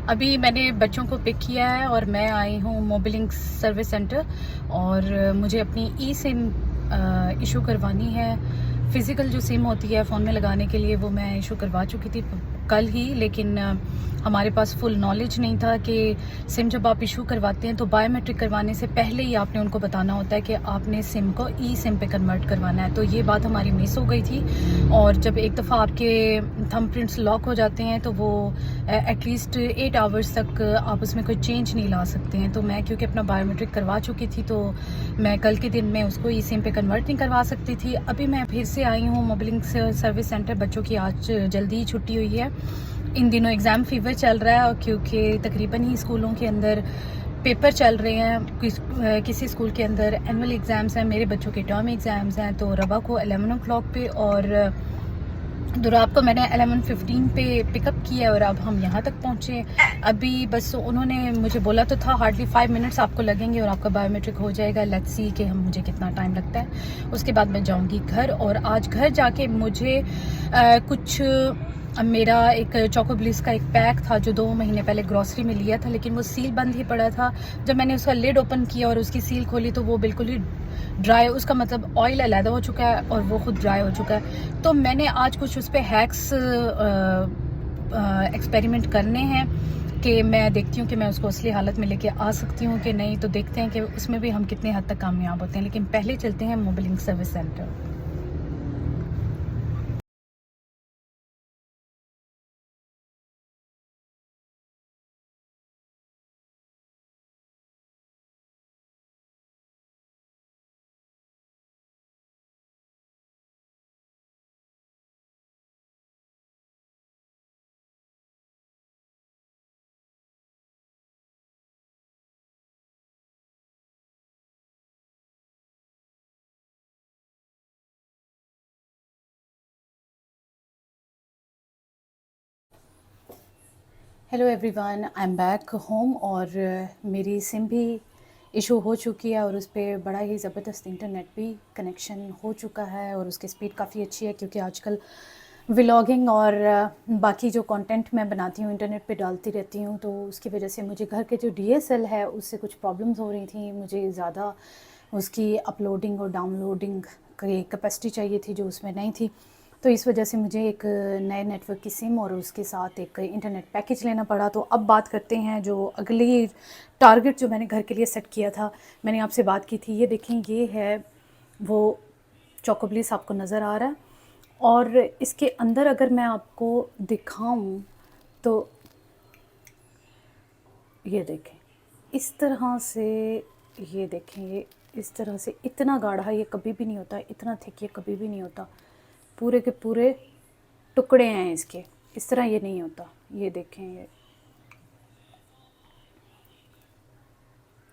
अभी मैंने बच्चों को पिक किया है और मैं आई हूँ मोबिलिंग सर्विस सेंटर और मुझे अपनी ई सिम इशू करवानी है। फ़िज़िकल जो सिम होती है फ़ोन में लगाने के लिए वो मैं इशू करवा चुकी थी कल ही, लेकिन हमारे पास फुल नॉलेज नहीं था कि सिम जब आप इशू करवाते हैं तो बायोमेट्रिक करवाने से पहले ही आपने उनको बताना होता है कि आपने सिम को ई सिम पे कन्वर्ट करवाना है। तो ये बात हमारी मिस हो गई थी और जब एक दफ़ा आपके थंबप्रिंट्स लॉक हो जाते हैं तो वो एटलीस्ट 8 आवर्स तक आप उसमें कोई चेंज नहीं ला सकते हैं। तो मैं क्योंकि अपना बायोमेट्रिक करवा चुकी थी तो मैं कल के दिन में उसको ई सिम पे कन्वर्ट नहीं करवा सकती थी। अभी मैं फिर से आई हूँ मोबिलिंग सर्विस सेंटर। बच्चों की आज जल्दी ही छुट्टी हुई है। इन दिनों एग्ज़ाम फीवर चल रहा है और क्योंकि तकरीबन ही स्कूलों के अंदर पेपर चल रहे हैं, किसी स्कूल के अंदर एनुअल एग्ज़ाम्स हैं, मेरे बच्चों के टर्म एग्ज़ाम्स हैं। तो रवा को 11 ओ क्लॉक पे और दुराब को मैंने 11:15 पे पिकअप किया और अब हम यहाँ तक पहुँचे। अभी बस उन्होंने मुझे बोला तो था हार्डली 5 मिनट्स आपको लगेंगे और आपका बायोमेट्रिक हो जाएगा। लेट्स सी कि हम मुझे कितना टाइम लगता है। उसके बाद मैं जाऊँगी घर और आज घर जाके मुझे कुछ मेरा एक चोको ब्लिस का एक पैक था जो 2 महीने पहले ग्रॉसरी में लिया था, लेकिन वो सील बंद ही पड़ा था। जब मैंने उसका लिड ओपन किया और उसकी सील खोली तो वो बिल्कुल ही ड्राई, उसका मतलब ऑयल अलहदा हो चुका है और वो खुद ड्राई हो चुका है। तो मैंने आज कुछ उस पर हैक्स एक्सपेरिमेंट करने हैं कि मैं देखती हूँ कि मैं उसको असली हालत में लेके आ सकती हूँ कि नहीं। तो देखते हैं कि उसमें भी हम कितने हद तक कामयाब होते हैं। लेकिन पहले चलते हैं मोबिलिंग service centre. Hello everyone, I am back home और मेरी सिम भी इशू हो चुकी है और उस पर बड़ा ही ज़बरदस्त इंटरनेट भी कनेक्शन हो चुका है और उसकी स्पीड काफ़ी अच्छी है क्योंकि आजकल व्लॉगिंग और बाकी जो कंटेंट मैं बनाती हूँ इंटरनेट पे डालती रहती हूँ। तो उसकी वजह से मुझे घर के जो डीएसएल है उससे कुछ प्रॉब्लम्स हो रही थी। मुझे ज़्यादा उसकी अपलोडिंग और डाउनलोडिंग की कैपेसिटी चाहिए थी जो उसमें नहीं थी। तो इस वजह से मुझे एक नए नेटवर्क की सिम और उसके साथ एक इंटरनेट पैकेज लेना पड़ा। तो अब बात करते हैं जो अगली टारगेट जो मैंने घर के लिए सेट किया था। मैंने आपसे बात की थी, ये देखें, ये है वो चोकोब्लिस आपको नज़र आ रहा है और इसके अंदर अगर मैं आपको दिखाऊं तो ये देखें इस तरह से, ये देखें, ये इस तरह से इतना गाढ़ा ये कभी भी नहीं होता, इतना थिक ये कभी भी नहीं होता। पूरे के पूरे टुकड़े हैं इसके, इस तरह ये नहीं होता। ये देखें, ये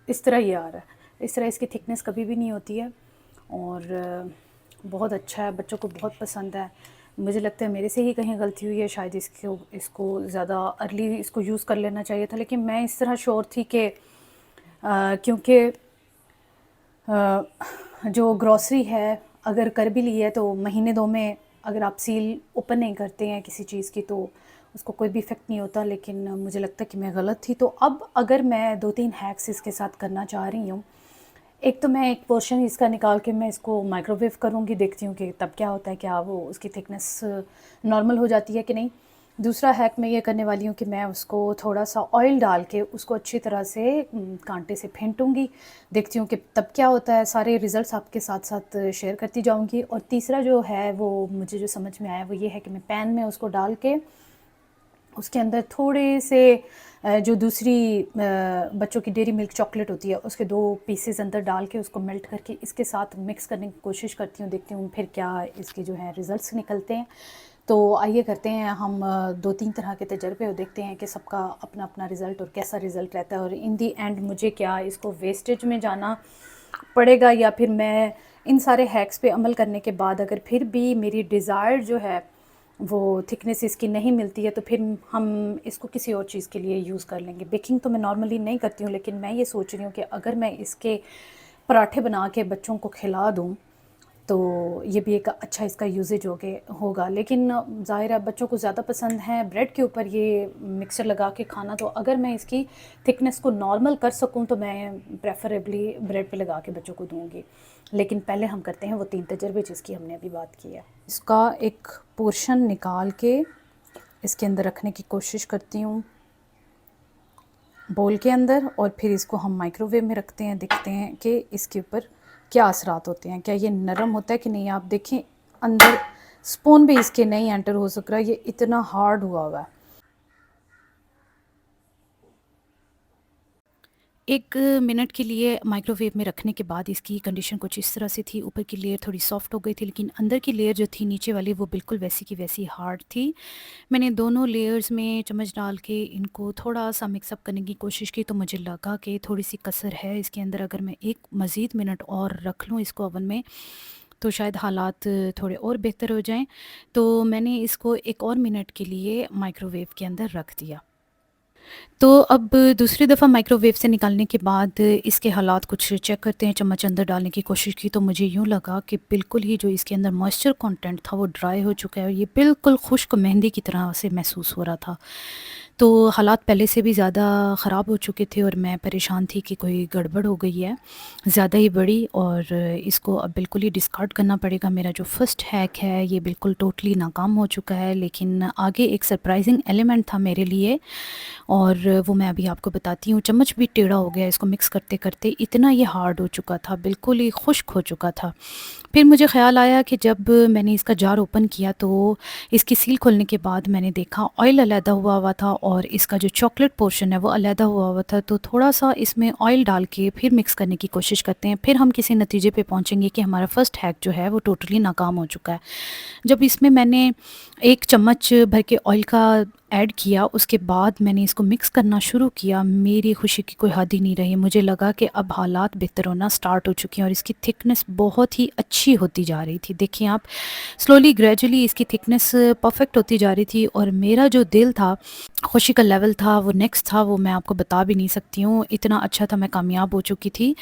इस तरह ये आ रहा है, इस तरह इसकी थिकनेस कभी भी नहीं होती है और बहुत अच्छा है, बच्चों को बहुत पसंद है। मुझे लगता है मेरे से ही कहीं गलती हुई है, शायद इसको इसको ज़्यादा अर्ली इसको यूज़ कर लेना चाहिए था। लेकिन मैं इस तरह श्योर थी कि क्योंकि जो ग्रॉसरी है अगर कर भी ली है तो महीने 2 में अगर आप सील ओपन नहीं करते हैं किसी चीज़ की तो उसको कोई भी इफ़ेक्ट नहीं होता। लेकिन मुझे लगता है कि मैं गलत थी। तो अब अगर मैं 2-3 हैक्स इसके साथ करना चाह रही हूँ, एक तो मैं एक पोर्शन इसका निकाल के मैं इसको माइक्रोवेव करूँगी, देखती हूँ कि तब क्या होता है, क्या वो उसकी थिकनेस नॉर्मल हो जाती है कि नहीं। दूसरा हैक मैं ये करने वाली हूँ कि मैं उसको थोड़ा सा ऑयल डाल के उसको अच्छी तरह से कांटे से फेंटूँगी, देखती हूँ कि तब क्या होता है। सारे रिज़ल्ट्स आपके साथ साथ शेयर करती जाऊँगी। और तीसरा जो है वो मुझे जो समझ में आया वो ये है कि मैं पैन में उसको डाल के उसके अंदर थोड़े से जो दूसरी बच्चों की डेयरी मिल्क चॉकलेट होती है उसके 2 पीसेस अंदर डाल के उसको मेल्ट करके इसके साथ मिक्स करने की कोशिश करती हूँ, देखती हूँ फिर क्या इसके जो है रिज़ल्ट्स निकलते हैं। तो आइए करते हैं हम 2-3 तरह के तजर्बे और देखते हैं कि सबका अपना अपना रिज़ल्ट और कैसा रिज़ल्ट रहता है और इन दी एंड मुझे क्या इसको वेस्टेज में जाना पड़ेगा या फिर मैं इन सारे हैक्स पे अमल करने के बाद अगर फिर भी मेरी डिज़ायर जो है वो थिकनेस इसकी नहीं मिलती है तो फिर हम इसको किसी और चीज़ के लिए यूज़ कर लेंगे। बेकिंग तो मैं नॉर्मली नहीं करती हूँ, लेकिन मैं ये सोच रही हूँ कि अगर मैं इसके पराठे बना के बच्चों को खिला दूँ तो ये भी एक अच्छा इसका यूजेज होगा। लेकिन ज़ाहिर है बच्चों को ज़्यादा पसंद है ब्रेड के ऊपर ये मिक्सचर लगा के खाना, तो अगर मैं इसकी थिकनेस को नॉर्मल कर सकूं तो मैं प्रेफरेबली ब्रेड पे लगा के बच्चों को दूंगी। लेकिन पहले हम करते हैं वो 3 तजर्बे जिसकी हमने अभी बात की है। इसका एक पोर्शन निकाल के इसके अंदर रखने की कोशिश करती हूँ बोल के अंदर, और फिर इसको हम माइक्रोवेव में रखते हैं, देखते हैं कि इसके ऊपर क्या असरात होते हैं, क्या ये नरम होता है कि नहीं। आप देखें अंदर स्पून भी इसके नहीं एंटर हो सक रहा, ये इतना हार्ड हुआ है। 1 मिनट के लिए माइक्रोवेव में रखने के बाद इसकी कंडीशन कुछ इस तरह से थी। ऊपर की लेयर थोड़ी सॉफ्ट हो गई थी, लेकिन अंदर की लेयर जो थी नीचे वाली वो बिल्कुल वैसी की वैसी हार्ड थी। मैंने दोनों लेयर्स में चम्मच डाल के इनको थोड़ा-सा मिक्स अप करने की कोशिश की, तो मुझे लगा कि थोड़ी-सी कसर है इसके अंदर। अगर मैं 1 मज़ीद मिनट और रख लूँ इसको ओवन में, तो शायद हालात थोड़े और बेहतर हो जाएँ। तो मैंने इसको 1 और मिनट के लिए माइक्रोवेव के अंदर रख दिया। तो अब दूसरी दफ़ा माइक्रोवेव से निकालने के बाद इसके हालात कुछ चेक करते हैं। चम्मच अंदर डालने की कोशिश की तो मुझे यूँ लगा कि बिल्कुल ही जो इसके अंदर मॉइस्चर कंटेंट था वो ड्राई हो चुका है, और ये बिल्कुल खुश्क मेहंदी की तरह से महसूस हो रहा था। तो हालात पहले से भी ज़्यादा ख़राब हो चुके थे और मैं परेशान थी कि कोई गड़बड़ हो गई है ज़्यादा ही बड़ी, और इसको अब बिल्कुल ही डिस्कार्ड करना पड़ेगा। मेरा जो फर्स्ट हैक है ये बिल्कुल टोटली नाकाम हो चुका है, लेकिन आगे एक सरप्राइजिंग एलिमेंट था मेरे लिए, और वो मैं अभी आपको बताती हूँ। चम्मच भी टेढ़ा हो गया इसको मिक्स करते-करते, इतना ये हार्ड हो चुका था, बिल्कुल ही खुश्क हो चुका था। फिर मुझे ख़्याल आया कि जब मैंने इसका जार ओपन किया तो इसकी सील खोलने के बाद मैंने देखा ऑयल अलहदा हुआ हुआ था और इसका जो चॉकलेट पोर्शन है वो अलहदा हुआ हुआ था। तो थोड़ा-सा इसमें ऑयल डाल के फिर मिक्स करने की कोशिश करते हैं, फिर हम किसी नतीजे पे पहुँचेंगे कि हमारा फर्स्ट हैक जो है वो टोटली नाकाम हो चुका है। जब इसमें मैंने 1 चम्मच भर के ऑयल का ऐड किया, उसके बाद मैंने इसको मिक्स करना शुरू किया, मेरी खुशी की कोई हद ही नहीं रही। मुझे लगा कि अब हालात बेहतर होना स्टार्ट हो चुके हैं और इसकी थिकनेस बहुत ही अच्छी होती जा रही थी। देखिए आप, स्लोली ग्रेजुअली इसकी थिकनेस परफेक्ट होती जा रही थी, और मेरा जो दिल था, खुशी का लेवल था, वो नेक्स्ट था, वो मैं आपको बता भी नहीं सकती हूँ। इतना अच्छा था, मैं कामयाब हो चुकी थी।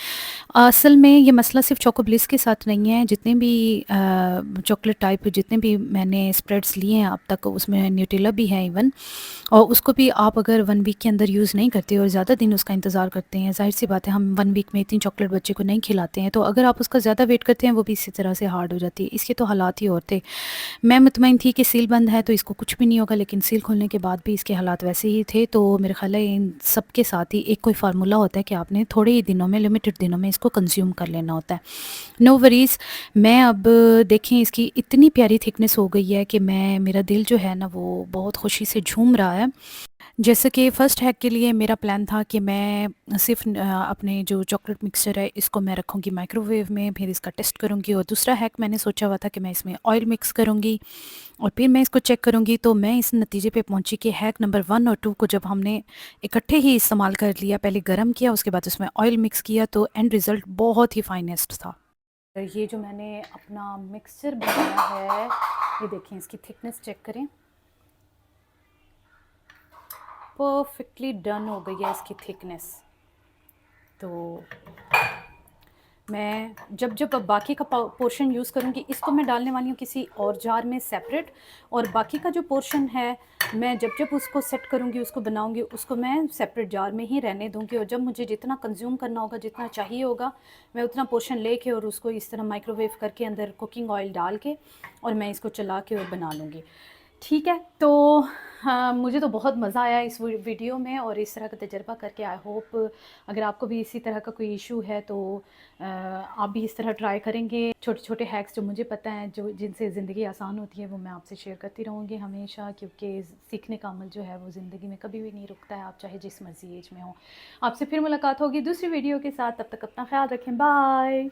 असल में ये मसला सिर्फ चोको ब्लिस के साथ नहीं है, जितने भी चॉकलेट टाइप जितने भी मैंने स्प्रेड्स लिए हैं अब तक, उसमें न्यूटेला भी है इवन, और उसको भी आप अगर 1 वीक के अंदर यूज़ नहीं करते और ज़्यादा दिन उसका इंतज़ार करते हैं, ज़ाहिर सी बात है हम 1 वीक में इतनी चॉकलेट बच्चे को नहीं खिलाते हैं, तो अगर आप उसका ज़्यादा वेट करते हैं वो भी इसी तरह से हार्ड हो जाती है। इसके तो हालात ही और थे। मैं मुतमईन थी कि सील बंद है तो इसको कुछ भी नहीं होगा, लेकिन सील खोलने के बाद भी इसके हालात वैसे ही थे। तो मेरे ख़्याल है इन सब के साथ ही एक कोई फार्मूला होता है कि आपने थोड़े ही दिनों में, लिमिटेड दिनों में इसको कंज्यूम कर लेना होता है। No worries. मैं अब देखें इसकी इतनी प्यारी थिकनेस हो गई है कि मेरा दिल जो है ना वो बहुत खुशी से झूम रहा है। जैसे कि फ़र्स्ट हैक के लिए मेरा प्लान था कि मैं सिर्फ़ अपने जो चॉकलेट मिक्सचर है इसको मैं रखूँगी माइक्रोवेव में, फिर इसका टेस्ट करूँगी, और दूसरा हैक मैंने सोचा हुआ था कि मैं इसमें ऑयल मिक्स करूँगी और फिर मैं इसको चेक करूँगी। तो मैं इस नतीजे पे पहुँची कि हैक नंबर 1 और 2 को जब हमने इकट्ठे ही इस्तेमाल कर लिया, पहले गरम किया उसके बाद उसमें ऑयल मिक्स किया, तो एंड रिज़ल्ट बहुत ही फाइनेस्ट था। ये जो मैंने अपना मिक्सचर बनाया है, ये देखें, इसकी थिकनेस चेक करें, परफेक्टली डन हो गई है इसकी थिकनेस। तो मैं जब अब बाकी का पोर्शन यूज़ करूँगी, इसको मैं डालने वाली हूँ किसी और जार में सेपरेट, और बाकी का जो पोर्शन है मैं जब उसको सेट करूँगी, उसको बनाऊँगी, उसको मैं सेपरेट जार में ही रहने दूँगी, और जब मुझे जितना कंज्यूम करना होगा, जितना चाहिए होगा, मैं उतना पोर्शन लेके और उसको इस तरह माइक्रोवेव करके अंदर कुकिंग ऑयल डाल के और मैं इसको चला के और बना लूँगी। ठीक है, तो हाँ, मुझे तो बहुत मज़ा आया इस वीडियो में और इस तरह का तजर्बा करके। आई होप अगर आपको भी इसी तरह का कोई इशू है तो आप भी इस तरह ट्राई करेंगे। छोटे छोटे हैक्स जो मुझे पता है, जो जिनसे ज़िंदगी आसान होती है, वो मैं आपसे शेयर करती रहूँगी हमेशा, क्योंकि सीखने का अमल जो है वो ज़िंदगी में कभी भी नहीं रुकता है, आप चाहे जिस मर्ज़ी एज में हो। आपसे फिर मुलाकात होगी दूसरी वीडियो के साथ, तब तक अपना ख्याल रखें, बाय।